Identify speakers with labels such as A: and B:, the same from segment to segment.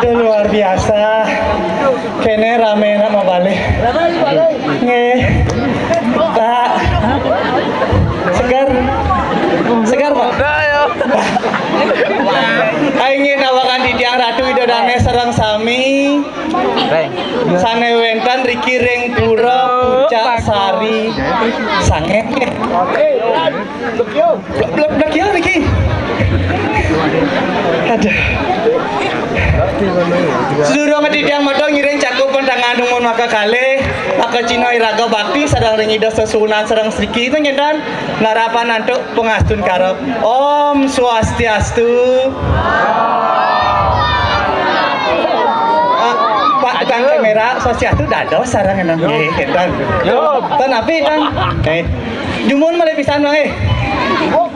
A: Aduh luar biasa. Kene rame nak mau balik. Nge. Pak. Segar. Segar Pak. Ingin awakan di tiang ratu idodane sareng sami. Sanewentan Riki Ring Pura Pucak Sari Sange. Blok ya Riki. Aduh. Seluruh ngedidiang moto ngiring cakupan tangan dumun maka kali maka Cino iraga bakti sadang ringida sesunan serang Sriki itu nyedan narapan antuk pengastun karep Om Swastiastu. Pak tukang kamera Swastiastu dados sarang enak ngedan. Tan api tan. Dumun mulai pisan bang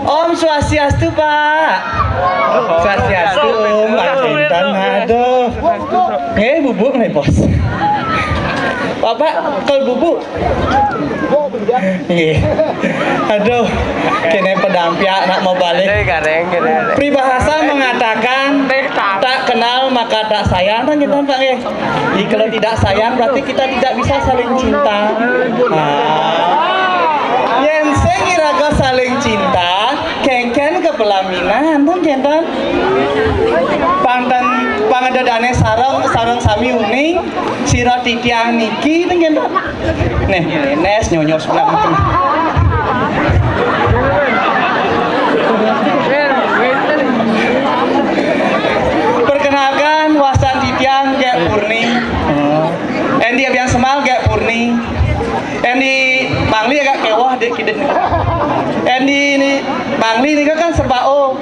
A: Om Swastiastu Pak. Swastiastu Om Asintan aduh. Bubuk nih bos. Bapak kalau bubuk. Aduh, kene pedampiak nak mau balik. Pribahasa mengatakan tak kenal maka tak sayang kan gitu Pak ya. Jadi kalau tidak sayang berarti kita tidak bisa saling cinta. Yen sing iraga saling cinta, kengken ke pelaminan kan kentan. Pangadadane sareng sami uning sira titiang niki kan kentan. Nih, nes nyonyos sebelah mungkin. Perkenalkan wasan titiang Gek Purni. Endi Abiang Semal Gek Purni. Endi Bangli agak kewah dek kidet. Endi ini Bangli ini kan sebao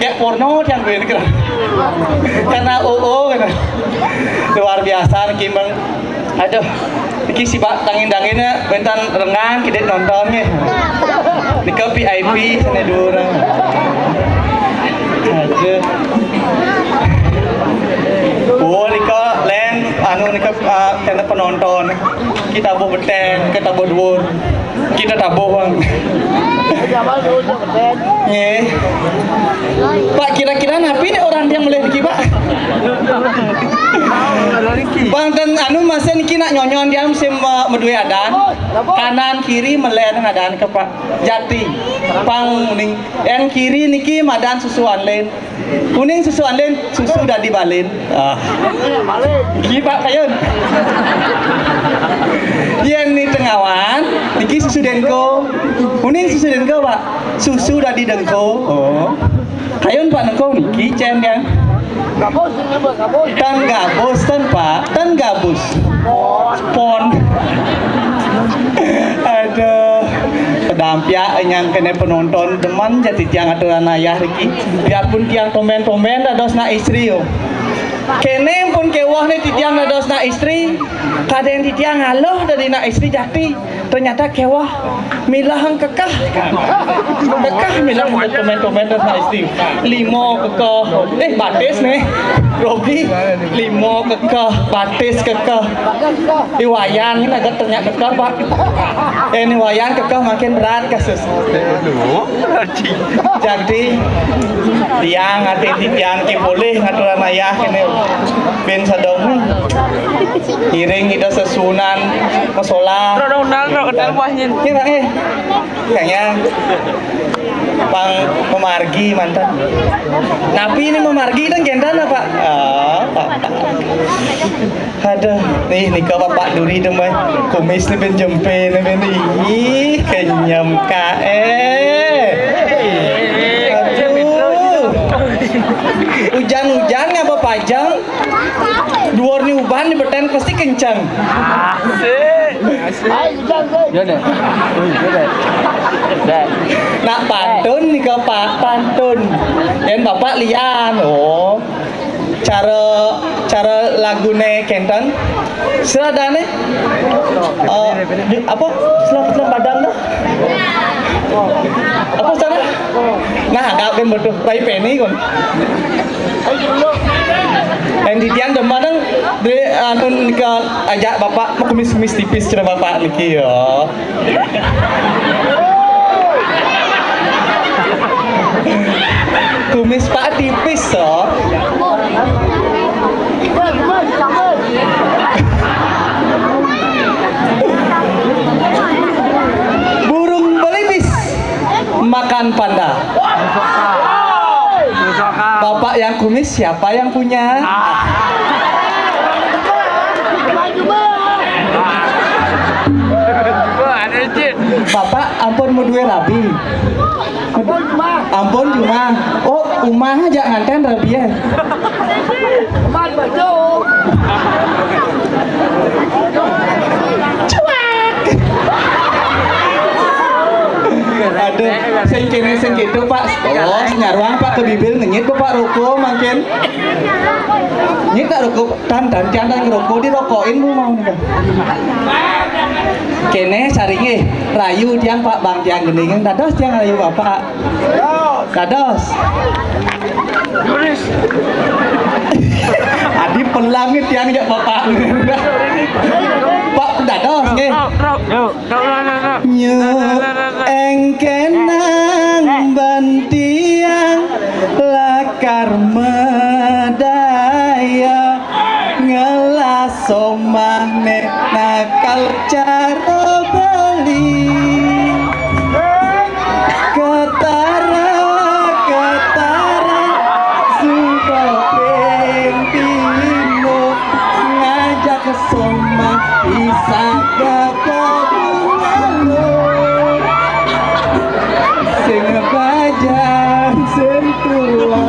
A: Gek Porno yang gue ini karena oo kan luar biasa nih bang. Aduh, iki si Pak tangin-tanginnya bentan rengang kidet nontonnya. Nika VIP sana dulu. Aduh. Oh, nika len anu nika kena penonton. Kita bawa beten, kita bawa dur, kita tabuh bang. Pak kira-kira napi nih orang yang mulai diki Pak? Bang dan anu masih niki nak nyonyon dia musim medue adan, kanan kiri melen adan ke Pak Jati, pang ning, yang kiri niki madan susu anlen, kuning susu anlen susu dah dibalin. Gini Pak kayun. Yang ni tengawan, niki susu denko, kuning susu denko Pak, susu dah di denko. Oh, kayun Pak denko niki cen kan? Gabus, tan gabus tan Pak, tan gabus. Pon. Aduh, pedampiak yang kena penonton teman jadi tiang aturan ayah Riki. Biarpun tiang tomen-tomen dados na istri yo. Kene pun kewah nih titiang dados na istri, kadang titiang ngaloh dari na istri jati, ternyata kewah milah kekah milah komen-komen dados na istri, limo kekah, batis nih, Robi, limo kekah, batis kekah, iwayan ini agak ternyata kekah Pak, ini wayan kekah makin berat kasus, jadi tiang hati titiang boleh ngaturan ayah kene ben sadong iring kita sesunan masola kayaknya pang memargi mantan napi ini memargi dan gendan apa aduh nih nikah bapak duri teman kumis nih ben jempe nih ben ih kenyam hujan-hujan ngapa pajang duor ni uban di beten pasti kencang nak pantun nih ke Pak pantun dan bapak lian oh cara lagune kenten seladane apa selam badan dah apa sana nah agak kan betul rai penny kon yang di tiang demanang de anu nikah ajak bapak mau kumis tipis cara bapak niki yo kumis Pak tipis so Tuan Panda. Bapak yang kumis siapa yang punya? Bapak ampun mau duwe rabi. Ampun cuma. Oh, umah aja nganten rabi ya. Aduh, sing gitu Pak. Oh, nyaruang Pak ke bibil ngenyit Pak rokok makin. Nyit tak rokok dan jangan ngerokok dirokokin lu mau nih. Kene saringe rayu tiang Pak Bang tiang gendingan dados tiang rayu Bapak. Dados. Adi pelangit tiang jak Bapak. Pak dados nggih. Nyu engkenang bantiang lakar medaya ngelas omah nek nakal cara beli ketara sudah pimpimu ngajak ke somah bisa gabunganmu sing bajang sing tua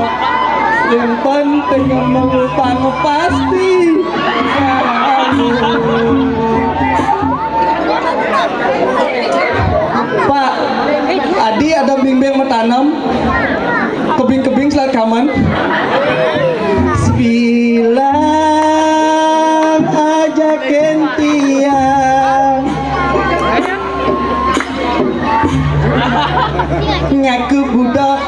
A: yang penting mengupang pasti Pak, Adi ada bimbing menanam kebing-kebing selat kaman sebilang aja kentian ngaku budak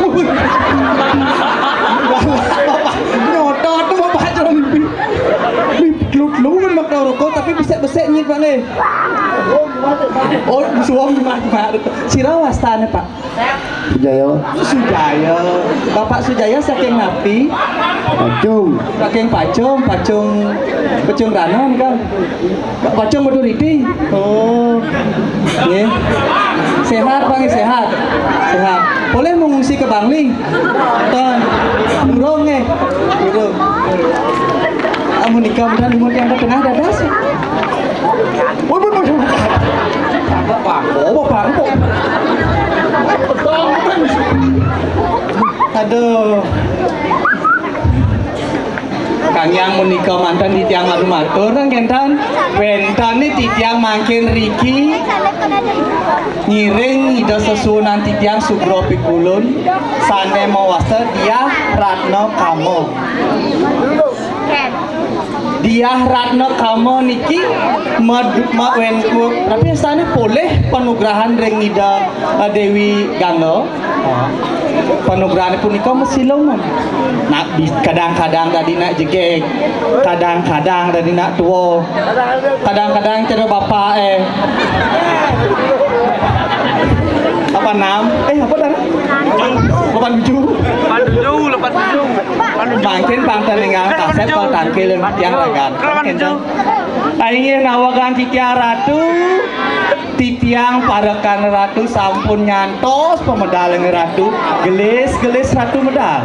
A: Bapak nyotot tuh Bapak jangan mimpi lu kan mak rokok tapi besek-besek nyit Pak nih. Oh, suam gimana? Sirawas tane Pak. Sujaya. Bapak Sujaya saking napi. Pacung ranon kan. Pacung Maduriti. Oh. Nggih. Sehat Pak, sehat. Boleh mengungsi ke Bangli. Ton. Urung nggih. Urung. Amun nikah mudah lumut yang tengah dadas. Bapak. Aduh. Kang yang menikah mantan di tiang matur kan kentan. Bentan nih di tiang makin Riki. Ngiring ida sesunan di tiang Sugro Pikulun. Sane mawasa dia Ratno Kamo. Dia Ratno Kamo niki tapi sana boleh penugrahan ring ida Dewi Ganggo. Penugrahan punika mesilong. Nak kadang-kadang tadi nak jegek, kadang-kadang tadi nak tua, kadang-kadang cara bapak apa nam? Apa dah? 87. Makin bangsa dengan kasep kalau kilen tiang ragan. Aing nawagan titiang ratu, titiang parekan ratu sampun nyantos pemedal ratu, gelis ratu medal.